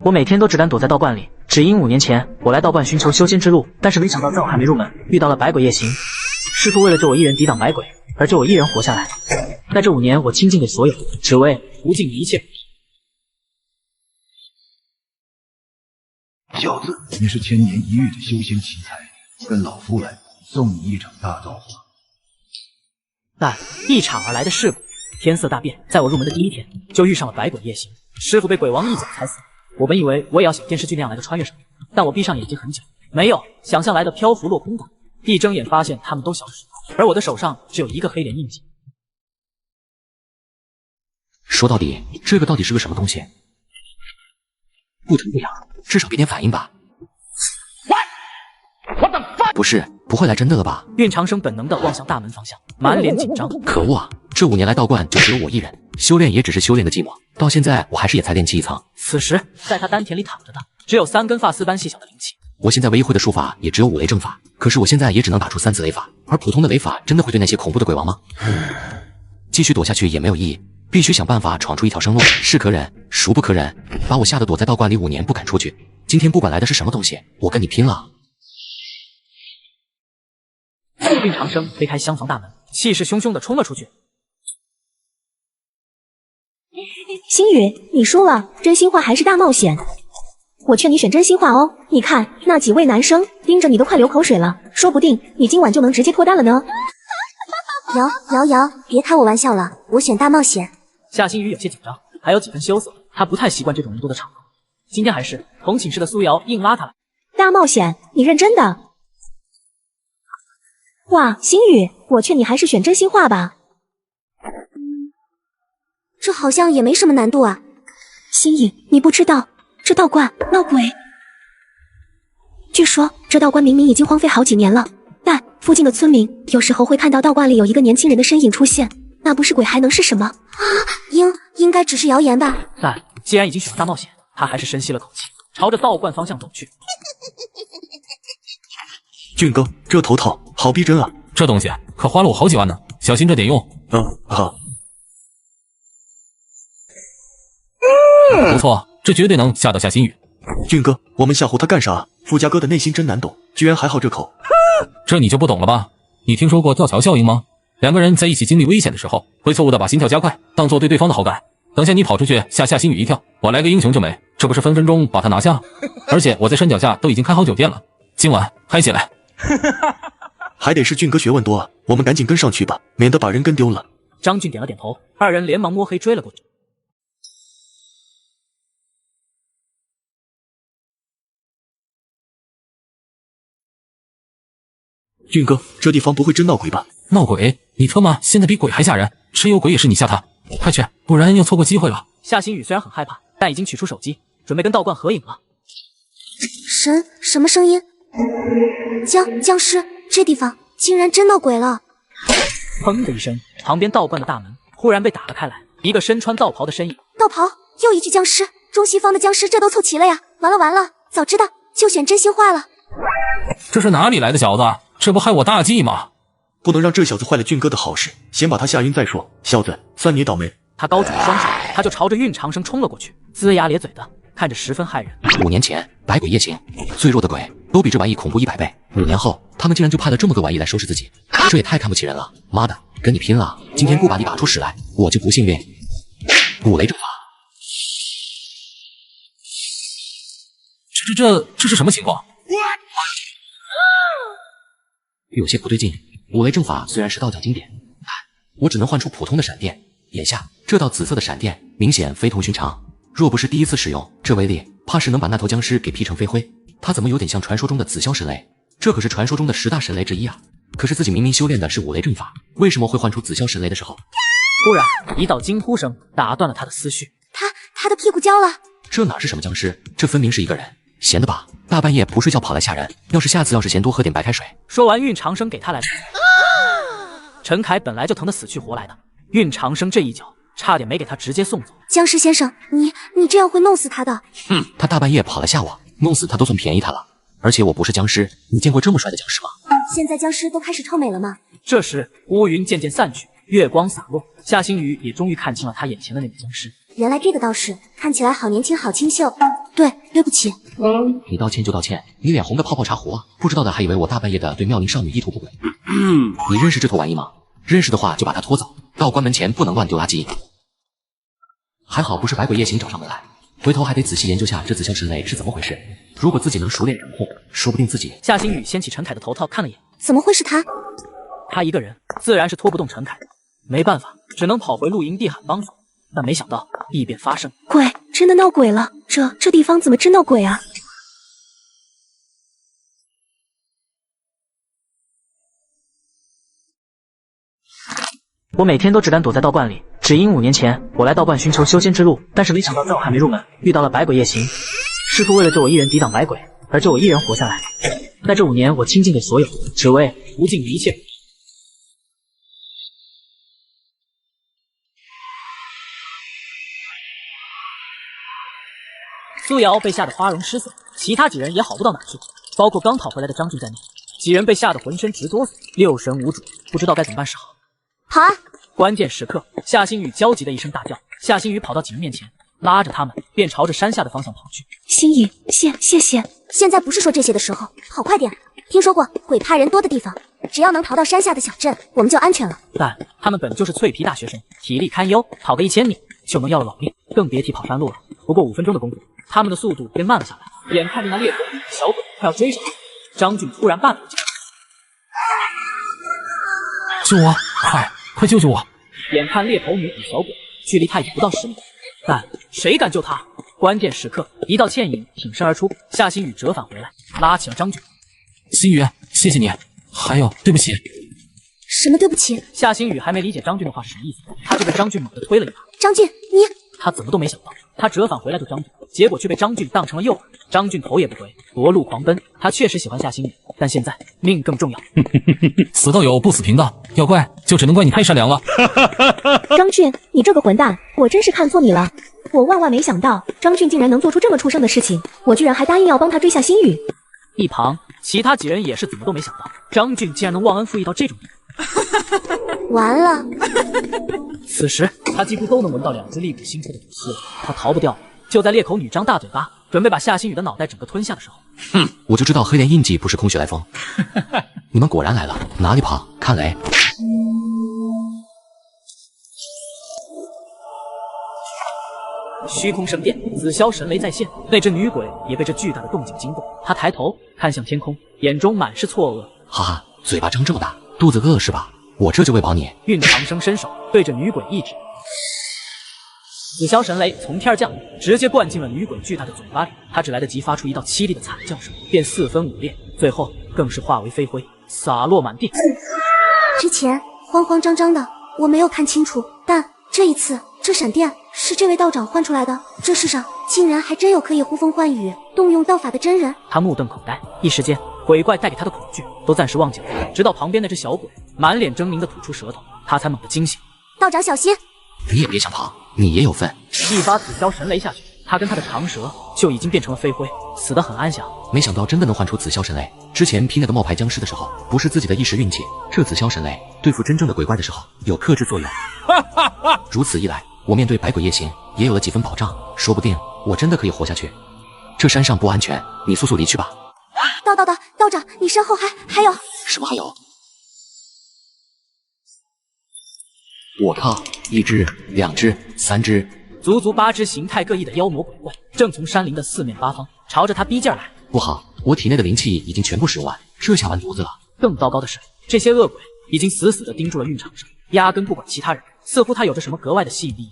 我每天都只敢躲在道观里，只因5年前我来道观寻求修仙之路，但是没想到在我还没入门，遇到了百鬼夜行。师父为了救我一人抵挡百鬼，而救我一人活下来。在这5年，我倾尽给所有，只为无尽一切。小子，你是千年一遇的修仙奇才，跟老夫来，送你一场大造化。但一场而来的事故，天色大变，在我入门的第1天，就遇上了百鬼夜行，师父被鬼王一脚踩死。我本以为我也要像电视剧那样来个穿越生命，但我闭上眼睛很久，没有想象来的漂浮落空感。一睁眼发现他们都消失，而我的手上只有一个黑脸印记。说到底，这个到底是个什么东西？不疼不痒，至少给点反应吧。不是，不会来真的了吧？运长生本能地望向大门方向，满脸紧张。可恶啊！这5年来道观就只有我一人，修炼也只是修炼的寂寞，到现在我还是也才练气一层。此时，在他丹田里躺着的只有3根发丝般细小的灵气。我现在唯一会的术法也只有5雷正法，可是我现在也只能打出3次雷法，而普通的雷法真的会对那些恐怖的鬼王吗？继续躲下去也没有意义，必须想办法闯出一条生路。是可忍，孰不可忍？把我吓得躲在道观里5年不敢出去，今天不管来的是什么东西，我跟你拼了！运长生推开厢房大门，气势汹汹地冲了出去。星宇，你输了，真心话还是大冒险。我劝你选真心话哦，你看那几位男生盯着你都快流口水了，说不定你今晚就能直接脱单了呢。瑶，别开我玩笑了，我选大冒险。夏星宇有些紧张，还有几分羞涩，他不太习惯这种人多的场合。今天还是同寝室的苏瑶硬拉他来。大冒险，你认真的？哇，星宇，我劝你还是选真心话吧。这好像也没什么难度啊。星宇，你不知道这道观闹鬼。据说这道观明明已经荒废好几年了，但附近的村民有时候会看到道观里有一个年轻人的身影出现，那不是鬼还能是什么？应该只是谣言吧。但既然已经选了大冒险，他还是深吸了口气，朝着道观方向走去。俊哥，这头套好逼真啊！这东西可花了我好几万呢，小心着点用。好。不错，这绝对能吓到夏心雨。俊哥，我们吓唬他干啥？富家哥的内心真难懂，居然还好这口。这你就不懂了吧？你听说过吊桥效应吗？2个人在一起经历危险的时候，会错误的把心跳加快，当做对对方的好感。等下你跑出去吓夏心雨一跳，我来个英雄救美，这不是分分钟把他拿下？而且我在山脚下都已经开好酒店了，今晚嗨起来！还得是俊哥学问多啊，我们赶紧跟上去吧，免得把人跟丢了。张俊点了点头，2人连忙摸黑追了过去。俊哥，这地方不会真闹鬼吧？闹鬼？你特么现在比鬼还吓人，真有鬼也是你吓他，快去，不然要错过机会了。夏星宇虽然很害怕，但已经取出手机，准备跟道观合影了。什么声音？僵尸，这地方竟然真闹鬼了！砰的一声，旁边道观的大门忽然被打了开来，一个身穿道袍的身影。道袍，又一具僵尸，中西方的僵尸这都凑齐了呀！完了，早知道就选真心话了。这是哪里来的小子？这不害我大计吗？不能让这小子坏了俊哥的好事，先把他吓晕再说。小子，算你倒霉！他高举双手，他就朝着运长生冲了过去，龇牙咧嘴的，看着十分骇人。5年前，百鬼夜行，最弱的鬼都比这玩意恐怖100倍。5年后，他们竟然就派了这么个玩意来收拾自己，这也太看不起人了！妈的，跟你拼了！今天不把你打出屎来，我就不幸运。5雷正法，这是什么情况？有些不对劲。5雷正法虽然是道教经典，但我只能换出普通的闪电。眼下这道紫色的闪电明显非同寻常，若不是第1次使用，这威力怕是能把那头僵尸给劈成飞灰。他怎么有点像传说中的紫霄神雷？这可是传说中的10大神雷之一啊！可是自己明明修炼的是5雷正法，为什么会换出紫霄神雷的时候？突然一道惊呼声打断了他的思绪。他的屁股焦了。这哪是什么僵尸？这分明是一个人。闲的吧，大半夜不睡觉跑来吓人。要是下次闲多喝点白开水。说完，运长生给他来了。陈凯本来就疼得死去活来的，运长生这一脚差点没给他直接送走。僵尸先生，你这样会弄死他的。他大半夜跑来吓我，弄死他都算便宜他了。而且我不是僵尸，你见过这么帅的僵尸吗？现在僵尸都开始臭美了吗？这时乌云渐渐散去，月光洒落，夏星宇也终于看清了他眼前的那个僵尸。原来这个道士看起来好年轻，好清秀。对不起。你道歉就道歉，你脸红的泡泡茶壶啊！不知道的还以为我大半夜的对妙龄少女意图不轨。你认识这坨玩意吗？认识的话就把它拖走，到关门前不能乱丢垃圾。还好不是百鬼夜行找上门来，回头还得仔细研究下这紫霄神雷是怎么回事。如果自己能熟练掌控，说不定自己……夏星宇掀起陈凯的头套看了眼，怎么会是他？他一个人自然是拖不动陈凯的，没办法，只能跑回露营地喊帮手。但没想到异变发生，鬼真的闹鬼了，这地方怎么真闹鬼啊？我每天都只敢躲在道观里，只因5年前我来道观寻求修仙之路，但是没想到在我还没入门，遇到了百鬼夜行。师父为了救我一人抵挡百鬼，而救我一人活下来。在这5年，我倾尽给所有，只为无尽一切。苏瑶被吓得花容失色，其他几人也好不到哪去，包括刚跑回来的张俊在内。几人被吓得浑身直哆嗦，六神无主，不知道该怎么办是好。跑啊！关键时刻，夏星宇焦急的一声大叫，夏星宇跑到几人面前，拉着他们便朝着山下的方向跑去。星宇，谢谢。现在不是说这些的时候，跑快点！听说过鬼怕人多的地方，只要能逃到山下的小镇，我们就安全了。但他们本就是脆皮大学生，体力堪忧，跑个1000米就能要了老命，更别提跑山路了。不过5分钟的功夫，他们的速度便慢了下来。眼看着那猎头女小鬼快要追上来，张俊突然绊了一跤。救我！快救救我！眼看猎头女与小鬼距离他已不到10米，但谁敢救他？关键时刻，一道倩影挺身而出，夏星宇折返回来，拉起了张俊。星宇，谢谢你，还有对不起。什么对不起？夏星宇还没理解张俊的话是什么意思，他就被张俊猛地推了一把。张俊，你……他怎么都没想到，他折返回来救张俊，结果却被张俊当成了诱饵。张俊头也不回，夺路狂奔。他确实喜欢夏星宇，但现在命更重要。死道友不死贫道，要怪就只能怪你太善良了。张俊，你这个混蛋，我真是看错你了。我万万没想到张俊竟然能做出这么畜生的事情，我居然还答应要帮他追夏星宇。一旁其他几人也是怎么都没想到，张俊竟然能忘恩负义到这种地步。完了！此时他几乎都能闻到2只厉鬼腥臭的毒气了，他逃不掉了。就在裂口女张大嘴巴准备把夏星宇的脑袋整个吞下的时候，我就知道黑莲印记不是空穴来风。你们果然来了，哪里跑？看雷！虚空生电，紫霄神雷再现，那只女鬼也被这巨大的动静惊动。她抬头看向天空，眼中满是错愕。哈哈，嘴巴张这么大，肚子饿了是吧？我这就喂饱你。运长生伸手对着女鬼一指，紫霄神雷从天降，直接灌进了女鬼巨大的嘴巴里。她只来得及发出一道凄厉的惨叫声，便4分5裂，最后更是化为飞灰，洒落满地。之前慌慌张张的，我没有看清楚，但这一次，这闪电是这位道长换出来的。这世上竟然还真有可以呼风唤雨、动用道法的真人。他目瞪口呆，一时间鬼怪带给他的恐惧都暂时忘记了。直到旁边那只小鬼满脸狰狞的吐出舌头，他才猛地惊醒。道长小心！你也别想跑，你也有份。一发紫霄神雷下去，他跟他的长蛇就已经变成了飞灰，死得很安详。没想到真的能唤出紫霄神雷。之前劈那个冒牌僵尸的时候，不是自己的一时运气，这紫霄神雷对付真正的鬼怪的时候有克制作用。如此一来，我面对百鬼夜行也有了几分保障，说不定我真的可以活下去。这山上不安全，你速速离去吧。道长，你身后还有什么？还有？我靠！1只、2只、3只，足足8只形态各异的妖魔鬼怪，正从山林的4面8方朝着他逼劲儿来。不好，我体内的灵气已经全部使用完，这下完犊子了。更糟糕的是，这些恶鬼已经死死地盯住了运长生，压根不管其他人，似乎他有着什么格外的吸引力。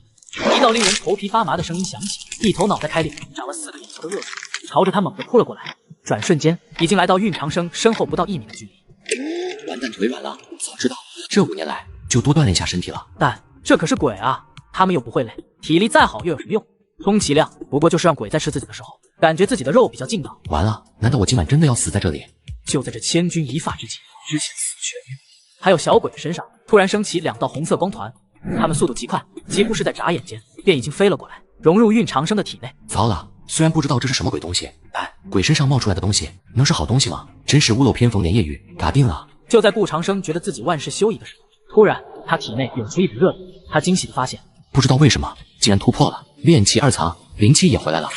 一道令人头皮发麻的声音响起，一头脑袋开裂、长了4个眼球的恶鬼朝着他猛地扑了过来。转瞬间，已经来到运长生身后不到1米的距离。完蛋，腿软了。早知道这5年来就多锻炼一下身体了。但这可是鬼啊，他们又不会累，体力再好又有什么用？充其量不过就是让鬼在吃自己的时候，感觉自己的肉比较劲道。完了，难道我今晚真的要死在这里？就在这千钧一发之际，之前死却于还有小鬼身上突然升起2道红色光团，他们速度极快，几乎是在眨眼间便已经飞了过来，融入运长生的体内。糟了，虽然不知道这是什么鬼东西，但鬼身上冒出来的东西能是好东西吗？真是屋漏偏逢连夜雨，嘎定了。就在顾长生觉得自己万事休矣的时候，突然他体内涌出一股热力，他惊喜地发现不知道为什么竟然突破了炼气2层，灵气也回来了。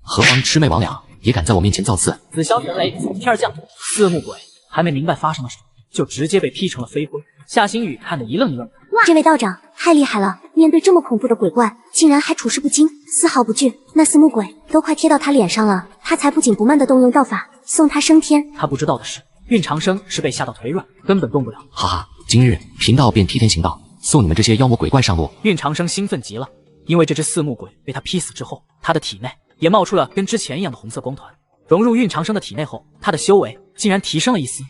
何方魑魅魍魉也敢在我面前造次？紫霄神雷从天而降，四目鬼还没明白发生了什么，就直接被劈成了飞灰。夏星宇看得一愣一愣的。这位道长太厉害了，面对这么恐怖的鬼怪，竟然还处事不惊，丝毫不惧。那四目鬼都快贴到他脸上了，他才不紧不慢地动用道法送他升天。他不知道的是，运长生是被吓到腿软，根本动不了。哈哈，今日贫道便替天行道，送你们这些妖魔鬼怪上路。运长生兴奋极了，因为这只四目鬼被他劈死之后，他的体内也冒出了跟之前一样的红色光团，融入运长生的体内后，他的修为竟然提升了一丝。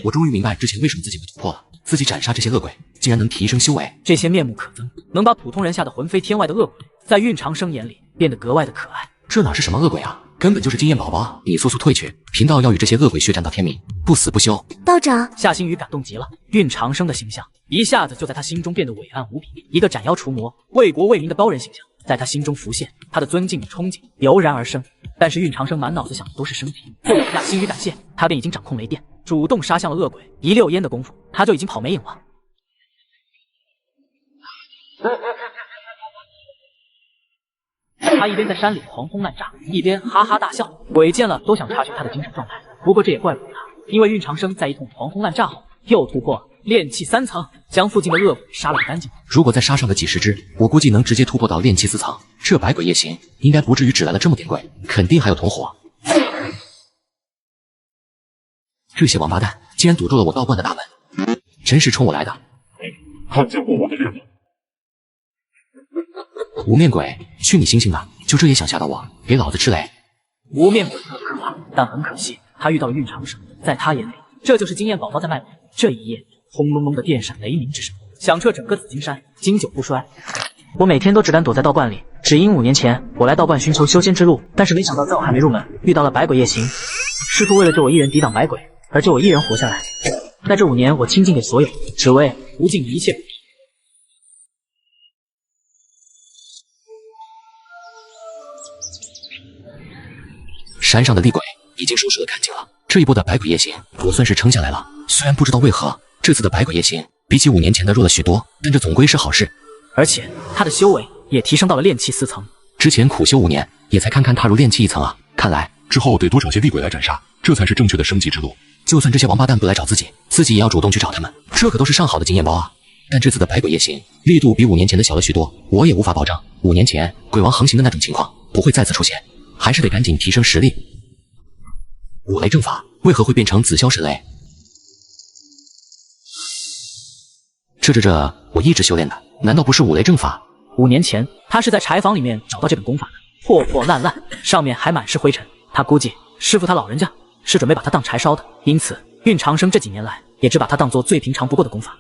我终于明白之前为什么自己会突破了，自己斩杀这些恶鬼，竟然能提升修为。这些面目可憎，能把普通人吓得魂飞天外的恶鬼，在运长生眼里变得格外的可爱。这哪是什么恶鬼啊，根本就是经验宝宝啊！你速速退去，贫道要与这些恶鬼血战到天明，不死不休。道长，夏星宇感动极了，运长生的形象一下子就在他心中变得伟岸无比，一个斩妖除魔、为国为民的高人形象在他心中浮现，他的尊敬与憧憬油然而生。但是运长生满脑子想的都是升级，不等夏星宇感谢，他便已经掌控雷电，主动杀向了恶鬼。一溜烟的功夫，他就已经跑没影了。他一边在山里狂轰滥炸，一边哈哈大笑，鬼见了都想查询他的精神状态。不过这也怪不得他，因为运长生在一通狂轰滥炸后，又突破了炼气3层，将附近的恶鬼杀了个干净。如果再杀上个几十只，我估计能直接突破到炼气4层。这百鬼夜行应该不至于只来了这么点鬼，肯定还有同伙。这些王八蛋竟然堵住了我道观的大门，真是冲我来的！看见过我的人吗？无面鬼，去你星星的！就这也想吓到我，给老子吃雷！无面鬼很可怕，但很可惜，他遇到了运长生，在他眼里，这就是经验宝宝在卖鬼。这一夜，轰隆隆的电闪雷鸣之声响彻整个紫金山，经久不衰。我每天都只敢躲在道观里，只因5年前我来道观寻求修仙之路，但是没想到在我还没入门，遇到了百鬼夜行。师父为了救我一人抵挡百鬼，而救我一人活下来。在这5年，我倾尽给所有，只为无尽一切。山上的厉鬼已经收拾得干净了，这一波的百鬼夜行我算是撑下来了。虽然不知道为何这次的百鬼夜行比起5年前的弱了许多，但这总归是好事。而且他的修为也提升到了炼气4层。之前苦修5年，也才堪堪踏入炼气1层啊！看来之后得多找些厉鬼来斩杀，这才是正确的升级之路。就算这些王八蛋不来找自己，自己也要主动去找他们，这可都是上好的经验包啊！但这次的百鬼夜行力度比5年前的小了许多，我也无法保证5年前鬼王横行的那种情况不会再次出现，还是得赶紧提升实力。五雷正法为何会变成紫霄神雷？这，我一直修炼的，难道不是五雷正法？5年前，他是在柴房里面找到这本功法的，破破烂烂，上面还满是灰尘。他估计师傅他老人家是准备把它当柴烧的，因此运长生这几年来也只把它当做最平常不过的功法。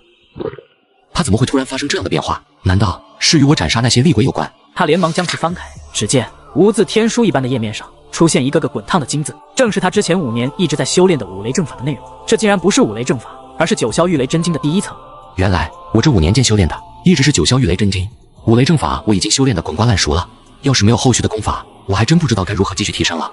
他怎么会突然发生这样的变化？难道是与我斩杀那些厉鬼有关？他连忙将其翻开，只见无字天书一般的页面上出现一个个滚烫的金字，正是他之前5年一直在修炼的五雷正法的内容。这竟然不是五雷正法，而是九霄御雷真经的第1层。原来我这5年间修炼的一直是九霄御雷真经，五雷正法我已经修炼的滚瓜烂熟了。要是没有后续的功法，我还真不知道该如何继续提升了。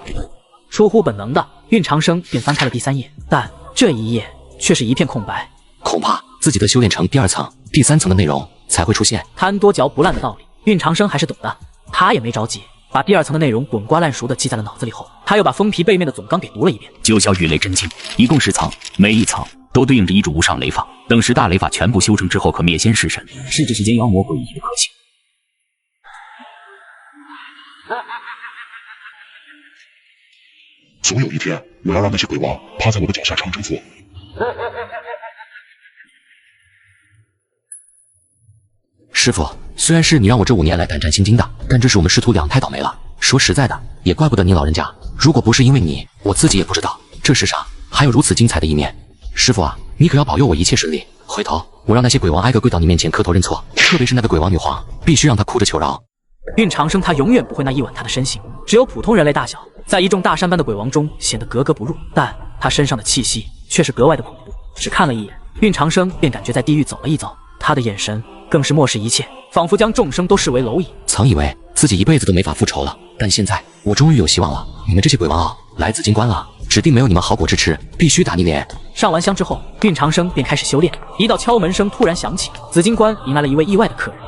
出乎本能的，运长生便翻开了第3页，但这一页却是一片空白。恐怕自己得修炼成第2层、第3层的内容才会出现。贪多嚼不烂的道理，运长生还是懂的。他也没着急，把第2层的内容滚瓜烂熟的记在了脑子里后，他又把封皮背面的总纲给读了一遍。九霄御雷真经一共10层，每一层都对应着一种无上雷法，等10大雷法全部修成之后，可灭仙弑神，是这世间妖魔鬼异的核心。总有一天，我要让那些鬼王趴在我的脚下长征服。师傅，虽然是你让我这5年来胆战心惊的，但这是我们师徒俩太倒霉了。说实在的，也怪不得你老人家，如果不是因为你，我自己也不知道这世上还有如此精彩的一面。师傅啊，你可要保佑我一切顺利。回头我让那些鬼王挨个跪到你面前磕头认错，特别是那个鬼王女皇，必须让她哭着求饶。运长生他永远不会那一碗他的身形，只有普通人类大小，在一众大山般的鬼王中显得格格不入，但他身上的气息却是格外的恐怖。只看了一眼，运长生便感觉在地狱走了一遭，他的眼神更是漠视一切，仿佛将众生都视为蝼蚁。曾以为自己一辈子都没法复仇了，但现在我终于有希望了。你们这些鬼王来紫金关了，指定没有你们好果子吃，必须打你脸。上完香之后，运长生便开始修炼。一道敲门声突然响起，紫金关迎来了一位意外的客人。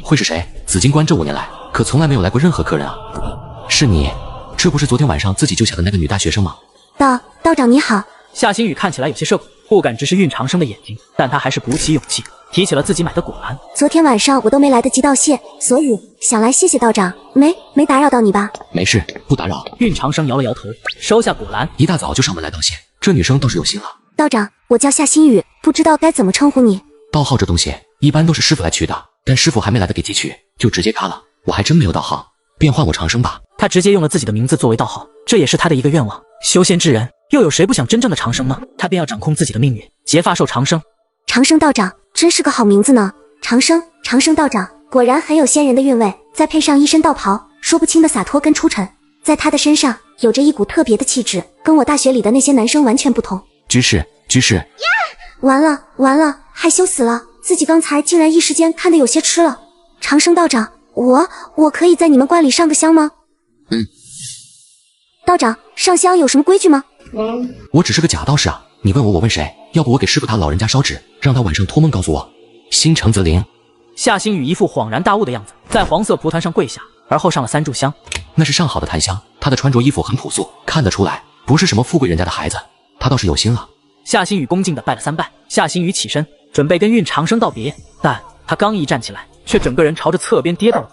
会是谁？紫金关这5年来可从来没有来过任何客人啊。是你，这不是昨天晚上自己救下的那个女大学生吗？道长你好。夏星宇看起来有些社恐，不敢直视运长生的眼睛，但他还是鼓起勇气提起了自己买的果篮。昨天晚上我都没来得及道谢，所以想来谢谢道长。没打扰到你吧？没事，不打扰。运长生摇了摇头，收下果篮。一大早就上门来道谢，这女生倒是有心了。道长，我叫夏星宇，不知道该怎么称呼你。道号这东西一般都是师傅来取的，但师傅还没来得给记取，就直接嘎了。我还真没有道号，便唤我长生吧。他直接用了自己的名字作为道号，这也是他的一个愿望。修仙之人又有谁不想真正的长生呢？他便要掌控自己的命运，结发寿长生。长生道长真是个好名字呢。长生道长果然很有仙人的韵味，再配上一身道袍，说不清的洒脱跟出尘，在他的身上有着一股特别的气质，跟我大学里的那些男生完全不同。居士，完了，害羞死了，自己刚才竟然一时间看得有些痴了。长生道长，我可以在你们观里上个香吗？道长，上香有什么规矩吗？我只是个假道士啊，你问我问谁？要不我给师傅他老人家烧纸，让他晚上托梦告诉我。心诚则灵。夏星宇一副恍然大悟的样子，在黄色蒲团上跪下，而后上了3炷香。那是上好的檀香，他的穿着衣服很朴素，看得出来不是什么富贵人家的孩子，他倒是有心了。夏星宇恭敬地拜了3拜，夏星宇起身准备跟运长生道别，但他刚一站起来，却整个人朝着侧边跌倒了。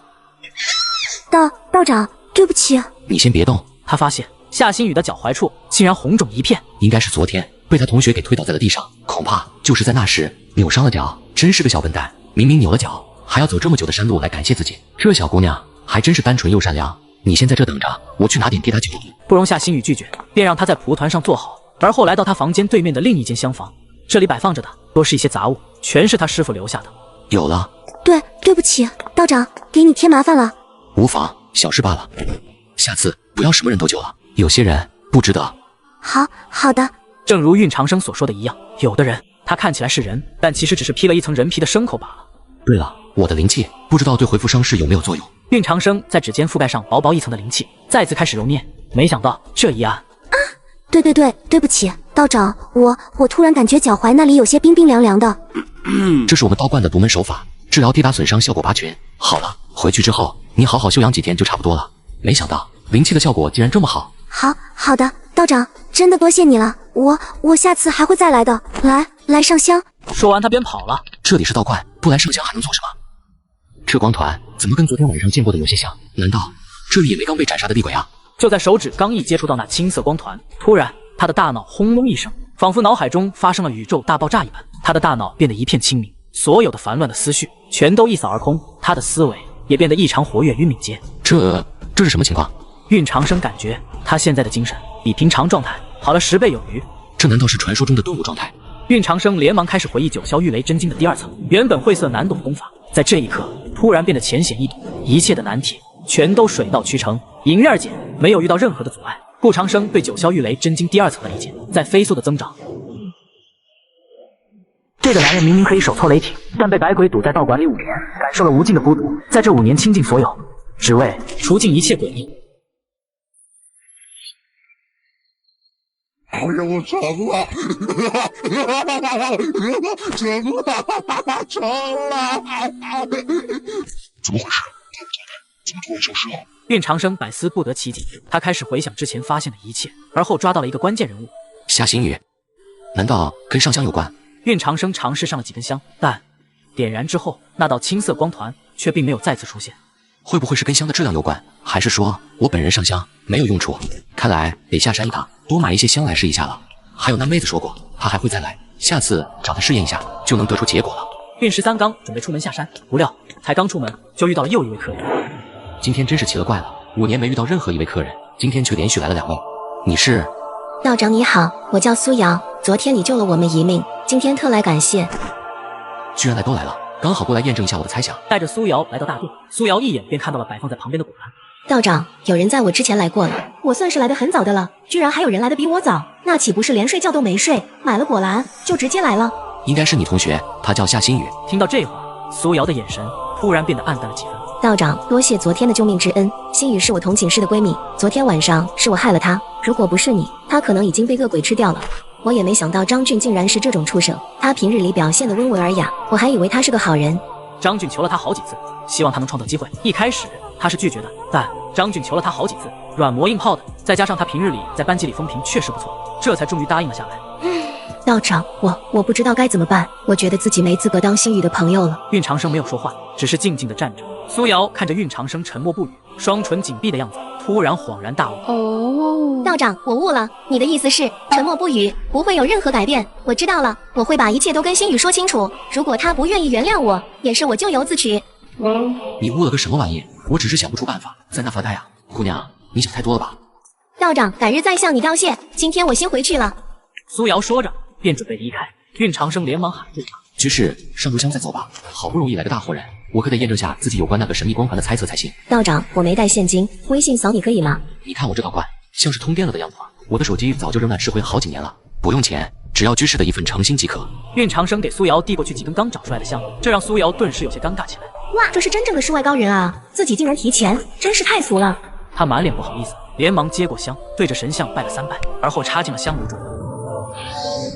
道长，对不起。你先别动。他发现夏星宇的脚踝处竟然红肿一片，应该是昨天被他同学给推倒在了地上，恐怕就是在那时扭伤了脚。真是个小笨蛋，明明扭了脚，还要走这么久的山路来感谢自己。这小姑娘还真是单纯又善良。你先在这等着，我去拿点替她酒。不容夏星宇拒绝，便让他在蒲团上坐好，而后来到他房间对面的另一间厢房。这里摆放着的多是一些杂物，全是他师傅留下的。有了。对不起，道长，给你添麻烦了。无妨，小事罢了。下次不要什么人都救了，有些人不值得。好的。正如运长生所说的一样，有的人他看起来是人，但其实只是披了一层人皮的牲口罢了。对了，我的灵气不知道对回复伤势有没有作用。运长生在指尖覆盖上薄薄一层的灵气，再次开始揉捏，没想到这一按对不起，道长，我突然感觉脚踝那里有些冰冰凉凉的。这是我们道观的独门手法，治疗跌打损伤效果拔群。好了，回去之后你好好休养几天就差不多了。没想到灵气的效果竟然这么好。好的，道长，真的多谢你了，我下次还会再来的。来上香。说完他便跑了。这里是道观，不来上香还能做什么？这光团怎么跟昨天晚上见过的有些像？难道这里也没刚被斩杀的厉鬼啊？就在手指刚一接触到那青色光团，突然他的大脑轰隆一声，仿佛脑海中发生了宇宙大爆炸一般，他的大脑变得一片清明，所有的烦乱的思绪全都一扫而空，他的思维也变得异常活跃与敏捷。这是什么情况？运长生感觉他现在的精神比平常状态好了10倍有余。这难道是传说中的顿悟状态？运长生连忙开始回忆九霄玉雷真经的第2层，原本晦涩难懂的功法，在这一刻突然变得浅显易懂，一切的难题全都水到渠成，迎刃而解，没有遇到任何的阻碍。顾长生对九霄玉雷真经第2层的理解在飞速的增长。这个男人明明可以手操雷霆，但被百鬼堵在道馆里5年，感受了无尽的孤独，在这5年倾尽所有，只为除尽一切诡异。哎呀，我成了，成了！怎么回事？怎么突然消失了？运长生百思不得其解，他开始回想之前发现的一切，而后抓到了一个关键人物夏星宇。难道跟上香有关？运长生尝试上了几根香，但点燃之后，那道青色光团却并没有再次出现。会不会是跟香的质量有关？还是说我本人上香没有用处？看来得下山一趟，多买一些香来试一下了。还有那妹子说过，她还会再来，下次找她试验一下，就能得出结果了。运13刚准备出门下山，不料才刚出门就遇到了又一位客人。今天真是奇了怪了，5年没遇到任何一位客人，今天却连续来了2位。你是？道长你好，我叫苏瑶，昨天你救了我们一命，今天特来感谢。居然都来了，刚好过来验证一下我的猜想。带着苏瑶来到大殿，苏瑶一眼便看到了摆放在旁边的果篮。道长，有人在我之前来过了，我算是来得很早的了，居然还有人来得比我早，那岂不是连睡觉都没睡，买了果篮就直接来了？应该是你同学，他叫夏星宇。听到这话，苏瑶的眼神突然变得暗淡了几分。道长，多谢昨天的救命之恩，星宇是我同寝室的闺蜜，昨天晚上是我害了她，如果不是你，她可能已经被恶鬼吃掉了。我也没想到张俊竟然是这种畜生，他平日里表现得温文尔雅，我还以为他是个好人。张俊求了他好几次，希望他能创造机会。一开始他是拒绝的，但张俊求了他好几次，软磨硬泡的，再加上他平日里在班级里风评确实不错，这才终于答应了下来。道长，我不知道该怎么办，我觉得自己没资格当星宇的朋友了。运长生没有说话，只是静静的站着。苏瑶看着运长生沉默不语，双唇紧闭的样子，突然恍然大悟。哦，道长，我悟了，你的意思是沉默不语，不会有任何改变。我知道了，我会把一切都跟星宇说清楚。如果他不愿意原谅我，也是我咎由自取。你悟了个什么玩意？我只是想不出办法，在那发呆啊。姑娘，你想太多了吧？道长，改日再向你道谢，今天我先回去了。苏瑶说着便准备离开，运长生连忙喊住他。居士，上炷香再走吧。好不容易来个大活人，我可得验证下自己有关那个神秘光环的猜测才行。道长，我没带现金，微信扫你可以吗？你看我这道观像是通电了的样子吗？我的手机早就扔烂吃灰好几年了，不用钱，只要居士的一份诚心即可。运长生给苏瑶递过去几根刚长出来的香，这让苏瑶顿时有些尴尬起来。哇，这是真正的世外高人啊，自己竟然提钱，真是太俗了。他满脸不好意思，连忙接过香，对着神像拜了3拜，而后插进了香炉中。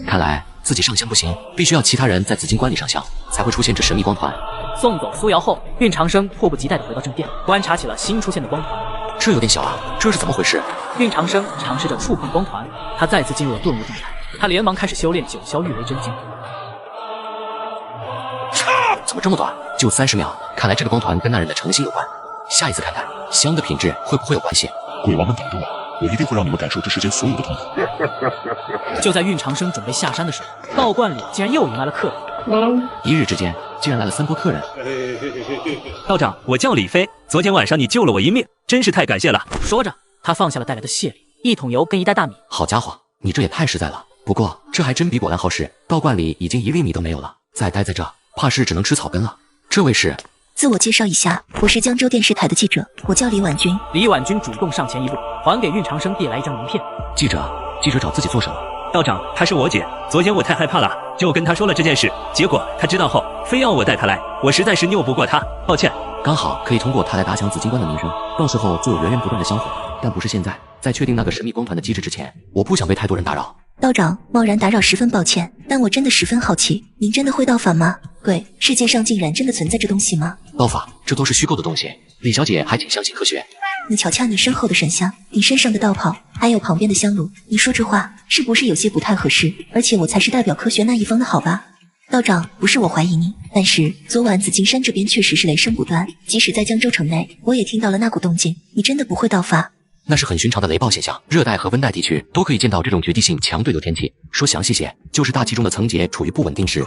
看来自己上香不行，必须要其他人在紫金棺里上香，才会出现这神秘光团。送走苏瑶后，运长生迫不及待地回到正殿，观察起了新出现的光团。这有点小啊，这是怎么回事？运长生尝试着触碰光团，他再次进入了顿悟状态。他连忙开始修炼九霄玉雷真经。怎么这么短？就30秒，看来这个光团跟那人的诚心有关。下一次看看香的品质会不会有关系。鬼王们歹毒啊！我一定会让你们感受这世间所有的痛苦。就在运长生准备下山的时候，道观里竟然又迎来了客人。一日之间，竟然来了3波客人。道长，我叫李飞，昨天晚上你救了我一命，真是太感谢了。说着，他放下了带来的谢礼，一桶油跟一袋大米。好家伙，你这也太实在了。不过这还真比果然好使，道观里已经1粒米都没有了，再待在这，怕是只能吃草根了。这位是？自我介绍一下，我是江州电视台的记者，我叫李婉君。李婉君主动上前一步，还给运长生递来一张名片。记者找自己做什么？道长，她是我姐，昨天我太害怕了，就跟她说了这件事，结果她知道后非要我带她来，我实在是拗不过她，抱歉。刚好可以通过她来打响紫金棺的名声，到时候就有源源不断的香火，但不是现在，在确定那个神秘光团的机制之前，我不想被太多人打扰。道长，贸然打扰十分抱歉，但我真的十分好奇，您真的会道法吗？对，世界上竟然真的存在这东西吗？道法，这都是虚构的东西。李小姐还挺相信科学。你瞧瞧你身后的神像，你身上的道袍，还有旁边的香炉，你说这话是不是有些不太合适？而且我才是代表科学那一方的好吧？道长，不是我怀疑你，但是昨晚紫金山这边确实是雷声不断，即使在江州城内，我也听到了那股动静。你真的不会道法？那是很寻常的雷暴现象，热带和温带地区都可以见到这种绝地性强对流天气。说详细些，就是大气中的层节处于不稳定时。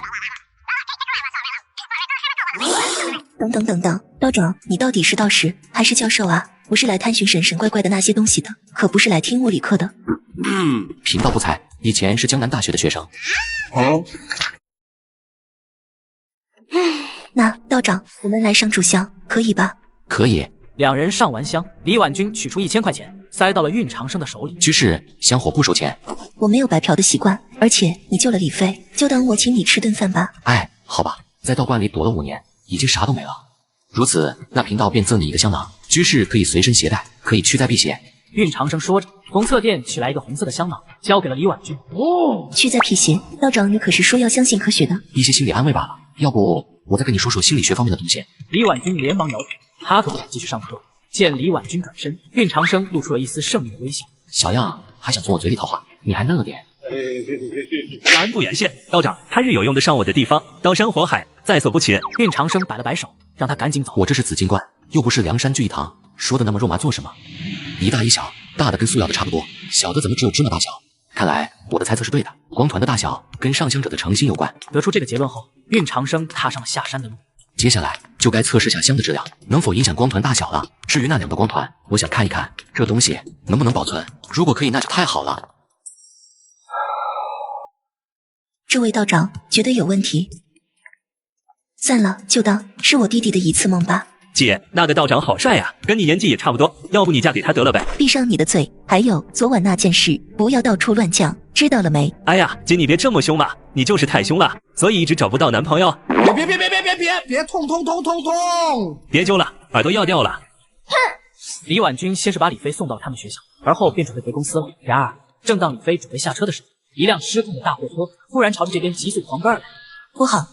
等等，道长，你到底是道士还是教授啊？我是来探寻神神怪怪的那些东西的，可不是来听物理课的。贫道不才，以前是江南大学的学生。那道长，我们来上炷香，可以吧？可以。两人上完香，李婉君取出1000块钱，塞到了运长生的手里。居士，香火不收钱。我没有白嫖的习惯，而且你救了李飞，就当我请你吃顿饭吧。哎，好吧，在道观里躲了5年，已经啥都没了。如此，那贫道便赠你一个香囊，居士可以随身携带，可以驱灾辟邪。运长生说着，从侧殿取来一个红色的香囊，交给了李婉君。驱灾辟邪，道长你可是说要相信科学的？一些心理安慰罢了，要不我再跟你说说心理学方面的东西。李婉君连忙摇头，他可不想继续上课。见李婉君转身，运长生露出了一丝胜利的微笑。小样，还想从我嘴里套话？你还嫩了点。安不远线，道长，他日有用得上我的地方，刀山火海在所不辞。运长生摆了摆手，让他赶紧走。我这是紫金棺，又不是梁山聚义堂，说的那么肉麻做什么？一大一小，大的跟素瑶的差不多，小的怎么只有芝麻大小？看来我的猜测是对的，光团的大小跟上香者的诚心有关。得出这个结论后，运长生踏上了下山的路。接下来就该测试下香的质量，能否影响光团大小了。至于那2个光团，我想看一看这东西能不能保存，如果可以那就太好了。这位道长绝对有问题，算了，就当是我弟弟的一次梦吧。姐，那个道长好帅啊，跟你年纪也差不多，要不你嫁给他得了呗。闭上你的嘴，还有昨晚那件事，不要到处乱讲，知道了没？哎呀，姐你别这么凶嘛，你就是太凶了，所以一直找不到男朋友。别痛！别揪了，耳朵要掉了。哼！李婉君先是把李飞送到了他们学校，而后便准备回公司了。然而，正当李飞准备下车的时候，一辆失控的大货车突然朝着这边急速狂奔而来。不好，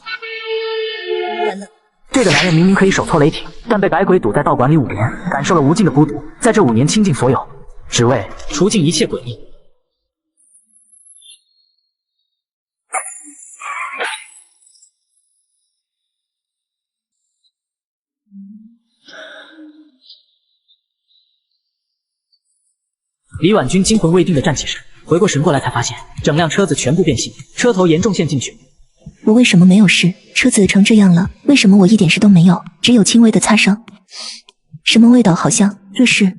完了！这个男人明明可以手搓雷霆，但被百鬼堵在道馆里5年，感受了无尽的孤独，在这5年倾尽所有，只为除尽一切诡异。李婉君惊魂未定地站起身，回过神过来才发现整辆车子全部变形，车头严重陷进去。我为什么没有事？车子成这样了，为什么我一点事都没有？只有轻微的擦伤。什么味道？好像这是……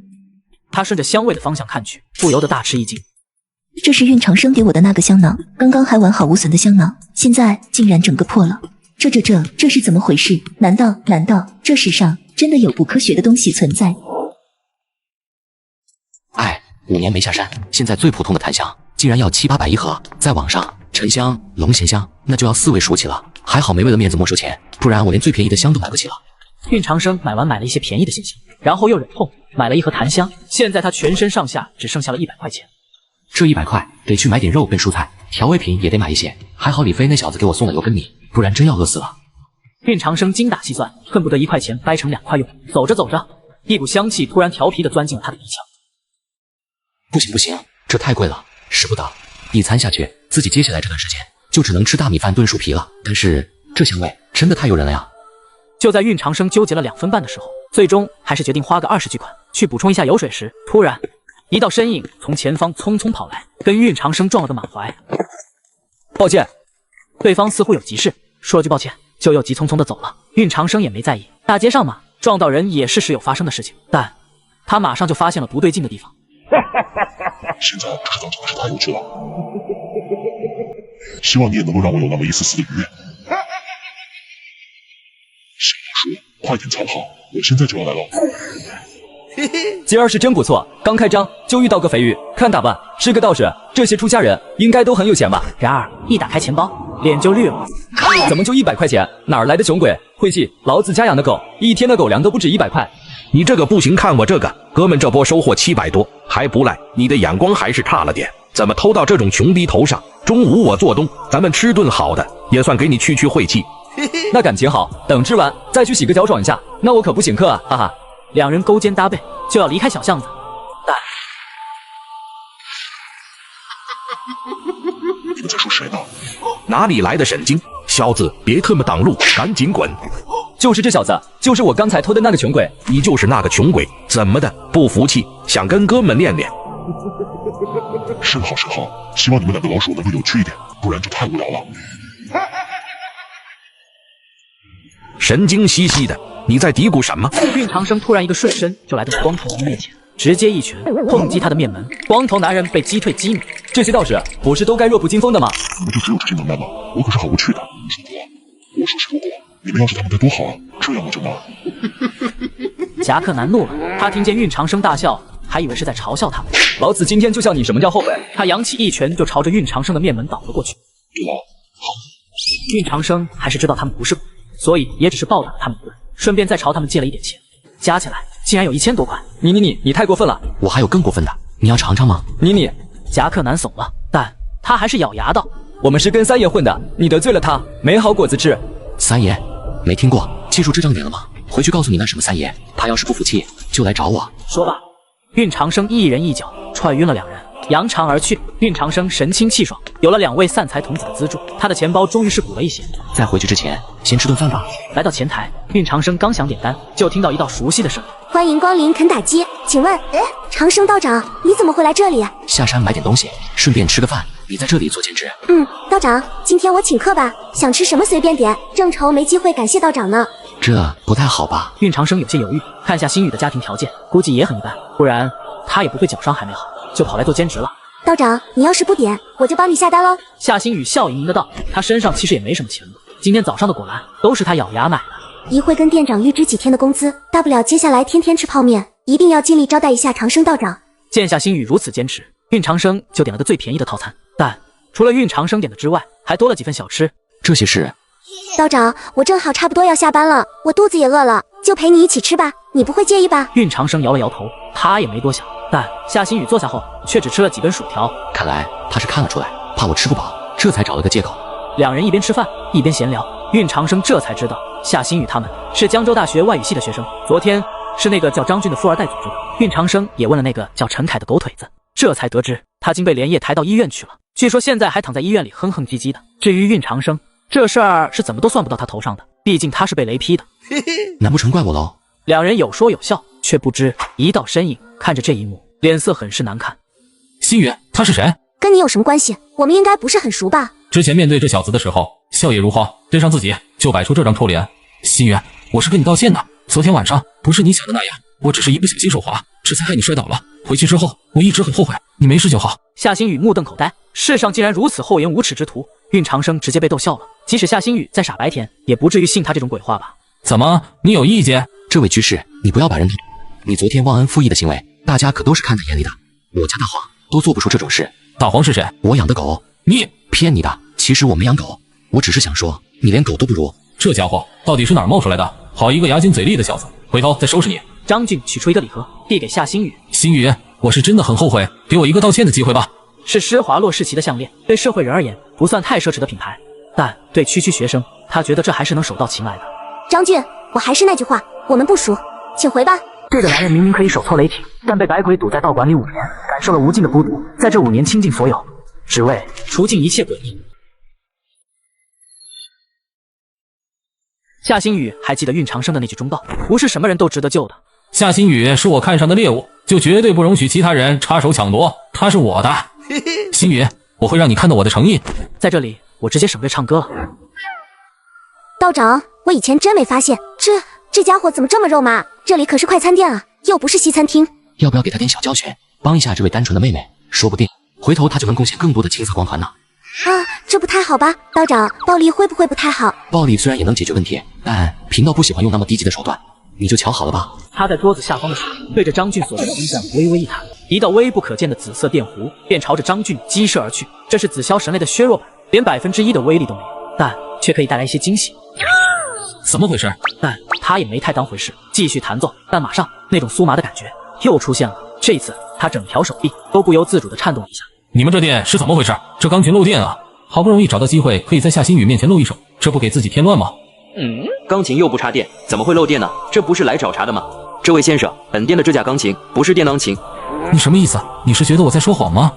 他顺着香味的方向看去，不由得大吃一惊。这是运长生给我的那个香囊，刚刚还完好无损的香囊，现在竟然整个破了。这是怎么回事？难道这世上真的有不科学的东西存在？哎，5年没下山，现在最普通的檀香竟然要7、800一盒，再往上沉香、龙涎香那就要4位数起了。还好没为了面子没收钱，不然我连最便宜的香都买不起了。运长生买了一些便宜的线香，然后又忍痛买了一盒檀香，现在他全身上下只剩下了100块钱。这100块得去买点肉跟蔬菜，调味品也得买一些。还好李飞那小子给我送了油跟米，不然真要饿死了。运长生精打细算，恨不得1块钱掰成2块用。走着走着，一股香气突然调皮地钻进了他的鼻腔。不行，这太贵了，使不得。一餐下去，自己接下来这段时间就只能吃大米饭炖树皮了。但是这香味真的太诱人了呀！就在运长生纠结了2分半的时候，最终还是决定花个20巨款去补充一下油水时，突然一道身影从前方匆匆跑来，跟运长生撞了个满怀。抱歉，对方似乎有急事，说了句抱歉，就又急匆匆地走了。运长生也没在意，大街上嘛，撞到人也是时有发生的事情，但他马上就发现了不对劲的地方。现在这世道真的是太有趣了，希望你也能够让我有那么一丝丝的愉悦。小老鼠，快点藏好，我现在就要来了。今儿是真不错，刚开张就遇到个肥鱼，看打扮是个道士，这些出家人应该都很有钱吧？然而一打开钱包，脸就绿了。怎么就100块钱？哪儿来的穷鬼？晦气！老子家养的狗，一天的狗粮都不止100块。你这个不行，看我这个，哥们这波收获700多，还不赖。你的眼光还是差了点，怎么偷到这种穷逼头上？中午我做东，咱们吃顿好的，也算给你去晦气。那感情好，等吃完再去洗个脚爽一下。那我可不请客啊，哈哈。两人勾肩搭背，就要离开小巷子，但你们在说谁呢？哪里来的神经？小子，别他妈挡路，赶紧滚！就是这小子，就是我刚才偷的那个穷鬼。你就是那个穷鬼？怎么的？不服气？想跟哥们练练？是好，希望你们2个老鼠能够有趣一点，不然就太无聊了。神经兮兮的，你在嘀咕什么？运长生突然一个瞬身就来到光头男人面前，直接一拳痛击他的面门，光头男人被击退几米。这些道士不是都该弱不禁风的吗？你们就只有这些能耐吗？我可是好无趣的。我说是如果你们要是他们该多好啊，这样我就拿。夹克男怒了，他听见运长生大笑，还以为是在嘲笑他们。老子今天就笑你什么叫后悔！他扬起一拳就朝着运长生的面门倒了过去。对了，运长生还是知道他们不是鬼，所以也只是暴打了他们一顿，顺便再朝他们借了一点钱，加起来竟然有1000多块。你太过分了！我还有更过分的，你要尝尝吗？你，夹克男怂了，但他还是咬牙道：“我们是跟三爷混的，你得罪了他，没好果子吃。”三爷，没听过，记住这张脸了吗？回去告诉你那什么三爷，他要是不服气，就来找我。说罢，运长生一人一脚踹晕了2人，扬长而去。运长生神清气爽，有了2位散财童子的资助，他的钱包终于是补了一些。在回去之前，先吃顿饭吧。来到前台，运长生刚想点单，就听到一道熟悉的声音：“欢迎光临肯打基，请问，长生道长，你怎么会来这里？下山买点东西，顺便吃个饭。你在这里做兼职？道长，今天我请客吧，想吃什么随便点，正愁没机会感谢道长呢。”这不太好吧？运长生有些犹豫，看下星宇的家庭条件，估计也很一般，不然他也不会脚伤还没好，就跑来做兼职了。道长，你要是不点，我就帮你下单喽。夏星宇笑盈盈的道，他身上其实也没什么钱了，今天早上的果篮都是他咬牙买的。一会跟店长预支几天的工资，大不了接下来天天吃泡面，一定要尽力招待一下长生道长。见夏星宇如此坚持，运长生就点了个最便宜的套餐，但除了运长生点的之外，还多了几份小吃。这些是？道长，我正好差不多要下班了，我肚子也饿了，就陪你一起吃吧，你不会介意吧？运长生摇了摇头，他也没多想，但夏星宇坐下后却只吃了几根薯条。看来他是看了出来，怕我吃不饱，这才找了个借口。2人一边吃饭一边闲聊，运长生这才知道夏新宇他们是江州大学外语系的学生，昨天是那个叫张俊的富二代组织的。运长生也问了那个叫陈凯的狗腿子，这才得知他竟被连夜抬到医院去了，据说现在还躺在医院里哼哼唧唧的。至于运长生，这事儿是怎么都算不到他头上的，毕竟他是被雷劈的。难不成怪我喽？两人有说有笑，却不知一道身影看着这一幕，脸色很是难看。新宇，他是谁？跟你有什么关系？我们应该不是很熟吧？之前面对这小子的时候，笑靥如花，真上自己就摆出这张臭脸。新宇，我是跟你道歉的，昨天晚上不是你想的那样，我只是一不小心手滑，这才害你摔倒了。回去之后，我一直很后悔，你没事就好。夏新宇目瞪口呆，世上竟然如此厚颜无耻之徒，运长生直接被逗笑了。即使夏新宇再傻白甜，也不至于信他这种鬼话吧？怎么，你有意见？这位居士，你不要把人当……你昨天忘恩负义的行为，大家可都是看在眼里的。我家大黄都做不出这种事。大黄是谁？我养的狗。你骗你的，其实我没养狗，我只是想说，你连狗都不如。这家伙到底是哪儿冒出来的？好一个牙尖嘴利的小子，回头再收拾你。张俊取出一个礼盒，递给夏新宇。新宇，我是真的很后悔，给我一个道歉的机会吧。是施华洛世奇的项链，对社会人而言不算太奢侈的品牌，但对区区学生，他觉得这还是能手到擒来的。张俊，我还是那句话，我们不熟，请回吧。这个男人明明可以手操雷霆，但被百鬼堵在道馆里5年，感受了无尽的孤独，在这5年倾尽所有，只为除尽一切诡异。夏新宇还记得运长生的那句忠道，不是什么人都值得救的。夏新宇是我看上的猎物，就绝对不容许其他人插手抢夺，他是我的。新宇，我会让你看到我的诚意。在这里，我直接省略唱歌了。道长，我以前真没发现，这家伙怎么这么肉麻？这里可是快餐店啊，又不是西餐厅。要不要给他点小教训，帮一下这位单纯的妹妹？说不定回头她就能贡献更多的青色光环呢。啊，这不太好吧？道长，暴力会不会不太好？暴力虽然也能解决问题，但贫道不喜欢用那么低级的手段，你就瞧好了吧。他在桌子下方的手对着张俊所在的方向微微一弹，一道微不可见的紫色电弧便朝着张俊激射而去。这是紫霄神类的削弱版，连1%的威力都没有，但却可以带来一些惊喜。怎么回事？但他也没太当回事，继续弹奏。但马上那种酥麻的感觉又出现了，这一次他整条手臂都不由自主地颤动一下。你们这店是怎么回事？这钢琴漏电啊！好不容易找到机会，可以在夏新宇面前露一手，这不给自己添乱吗？钢琴又不插电，怎么会漏电呢？这不是来找茬的吗？这位先生，本店的这架钢琴不是电钢琴。你什么意思？你是觉得我在说谎吗？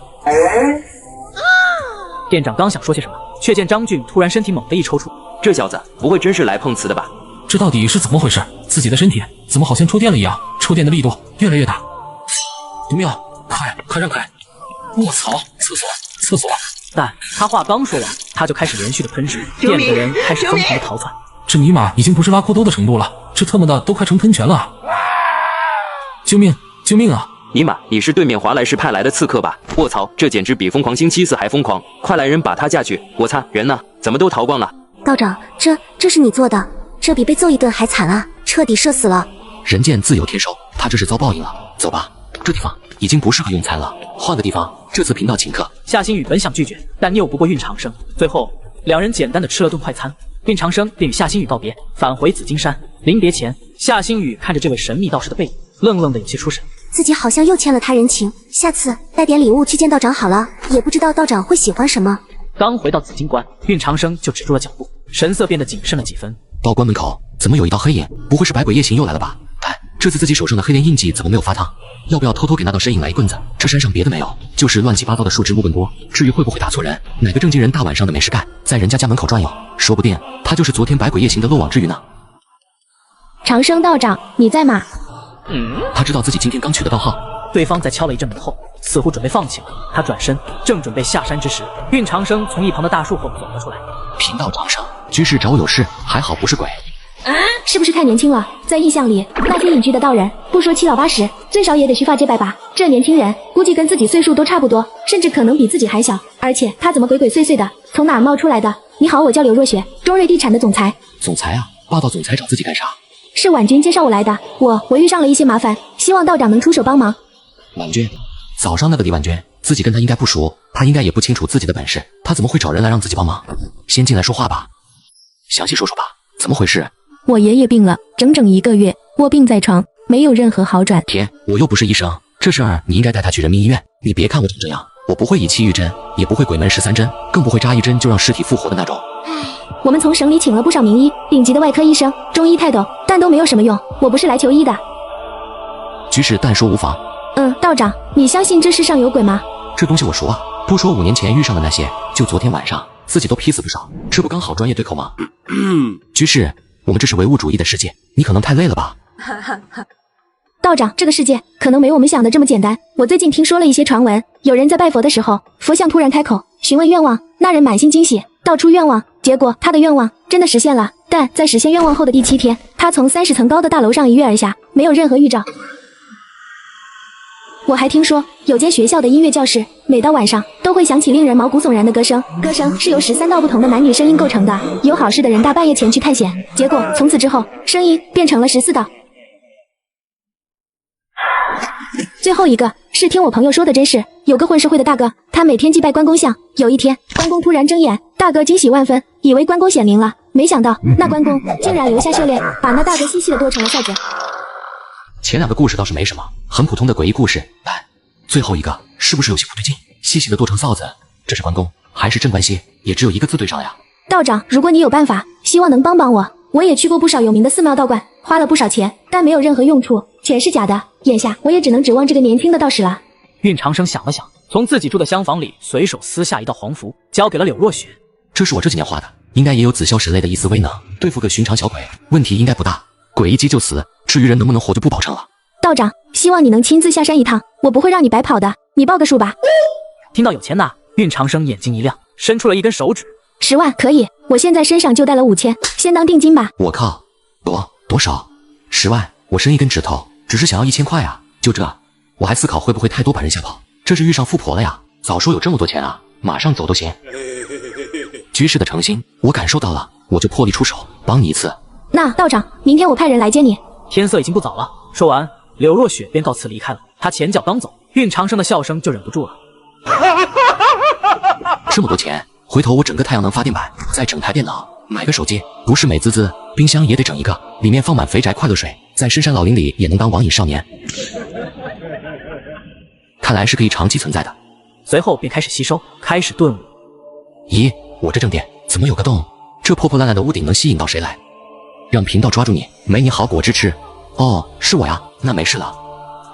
店长刚想说些什么，却见张俊突然身体猛地一抽搐。这小子不会真是来碰瓷的吧？这到底是怎么回事？自己的身体怎么好像触电了一样？触电的力度越来越大。不妙，快让开！卧槽，厕所！但他话刚说完，他就开始连续的喷射，店里的人开始疯狂的逃窜。这尼玛已经不是拉裤兜的程度了，这特么的都快成喷泉了！救命！救命啊！尼玛，你是对面华莱士派来的刺客吧？卧槽，这简直比疯狂星期4还疯狂！快来人把他架去！我擦，人呢？怎么都逃光了？道长，这是你做的，这比被揍一顿还惨啊！彻底射死了。人见自有天收，他这是遭报应了。走吧，这地方已经不适合用餐了，换个地方。这次贫道请客。夏新宇本想拒绝，但拗不过运长生，最后两人简单的吃了顿快餐。运长生便与夏新宇道别，返回紫金山。临别前，夏新宇看着这位神秘道士的背影，愣愣的有些出神。自己好像又欠了他人情，下次带点礼物去见道长好了，也不知道道长会喜欢什么。刚回到紫金关，运长生就止住了脚步，神色变得谨慎了几分。道观门口怎么有一道黑影？不会是百鬼夜行又来了吧？这次自己手上的黑莲印记怎么没有发烫？要不要偷偷给那道身影来一棍子？这山上别的没有，就是乱七八糟的树枝木棍多。至于会不会打错人，哪个正经人大晚上的没事干，在人家家门口转悠？说不定他就是昨天百鬼夜行的漏网之鱼呢。长生道长，你在吗？他知道自己今天刚取得道号。对方在敲了一阵门后，似乎准备放弃了。他转身正准备下山之时，运长生从一旁的大树后走了出来。贫道长生，居士找我有事，还好不是鬼。是不是太年轻了？在印象里，那些隐居的道人，不说七老80，最少也得须发皆白吧？这年轻人估计跟自己岁数都差不多，甚至可能比自己还小。而且他怎么鬼鬼祟祟的，从哪儿冒出来的？你好，我叫刘若雪，中瑞地产的总裁。总裁啊，霸道总裁找自己干啥？是婉君介绍我来的，我遇上了一些麻烦，希望道长能出手帮忙。婉君，早上那个李婉君，自己跟他应该不熟，他应该也不清楚自己的本事，他怎么会找人来让自己帮忙？先进来说话吧，详细说说吧，怎么回事？我爷爷病了，整整1个月，卧病在床，没有任何好转。天，我又不是医生，这事儿你应该带他去人民医院。你别看我长这样，我不会以气喻针，也不会鬼门13针，更不会扎一针就让尸体复活的那种。我们从省里请了不少名医，顶级的外科医生、中医泰斗，但都没有什么用。我不是来求医的。局势但说无妨。道长，你相信这世上有鬼吗？这东西我熟啊，不说5年前遇上的那些，就昨天晚上自己都劈死不少，这不刚好专业对口吗？局势，我们这是唯物主义的世界，你可能太累了吧？道长，这个世界可能没我们想的这么简单。我最近听说了一些传闻，有人在拜佛的时候，佛像突然开口询问愿望，那人满心惊喜，道出愿望，结果他的愿望真的实现了。但在实现愿望后的第7天，他从30层高的大楼上一跃而下，没有任何预兆。我还听说有间学校的音乐教室，每到晚上都会响起令人毛骨悚然的歌声，歌声是由13道不同的男女声音构成的。有好事的人大半夜前去探险，结果从此之后，声音变成了14道。最后一个是听我朋友说的真事，有个混社会的大哥，他每天祭拜关公像。有一天，关公突然睁眼，大哥惊喜万分，以为关公显灵了，没想到那关公竟然留下秀链，把那大哥细细的剁成了孝子。前2个故事倒是没什么，很普通的诡异故事，但最后一个是不是有些不对劲？细细的剁成臊子，这是关公还是镇关西？也只有一个字对上呀。道长，如果你有办法，希望能帮帮我。我也去过不少有名的寺庙道观，花了不少钱，但没有任何用处，钱是假的。眼下我也只能指望这个年轻的道士了。运长生想了想，从自己住的厢房里随手撕下一道黄符，交给了柳若雪。这是我这几年画的，应该也有紫霄神类的一丝威能，对付个寻常小鬼，问题应该不大。鬼一击就死，至于人能不能活就不保证了。道长，希望你能亲自下山一趟，我不会让你白跑的，你报个数吧。听到有钱拿，运长生眼睛一亮，伸出了一根手指。10万可以，我现在身上就带了5000，先当定金吧。我靠，多少？10万？我伸一根指头，只是想要1000块啊！就这，我还思考会不会太多把人吓跑，这是遇上富婆了呀！早说有这么多钱啊，马上走都行。局势的诚心我感受到了，我就破例出手，帮你一次。那道长，明天我派人来接你。天色已经不早了。说完，柳若雪便告辞离开了。她前脚刚走，运长生的笑声就忍不住了。这么多钱，回头我整个太阳能发电板，再整台电脑，买个手机，不是美滋滋，冰箱也得整一个，里面放满肥宅快乐水，在深山老林里也能当网瘾少年。看来是可以长期存在的。随后便开始吸收，开始顿悟。咦，我这正殿怎么有个洞？这破破烂烂的屋顶能吸引到谁来？让贫道抓住你，没你好果汁吃。哦，是我呀，那没事了，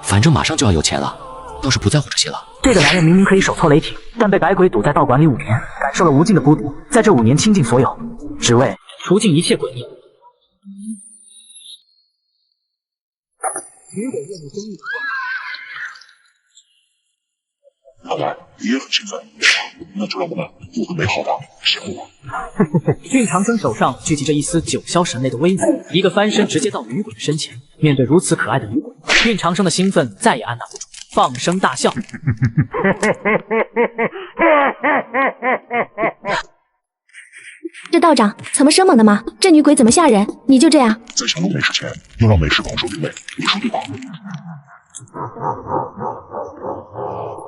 反正马上就要有钱了，倒是不在乎这些了。这个男人明明可以手操雷霆，但被百鬼堵在道馆里5年，感受了无尽的孤独，在这5年倾尽所有，只为除尽一切诡异。看来你也很兴奋，那就让我们过个美好的下午吧。运长生手上聚集着一丝九霄神类的威能，一个翻身直接到女鬼的身前。面对如此可爱的女鬼，运长生的兴奋再也按捺不住，放声大笑。这道长怎么生猛的吗？这女鬼怎么吓人？你就这样？在享用美食前，要让美食饱受韵味，你说对吧？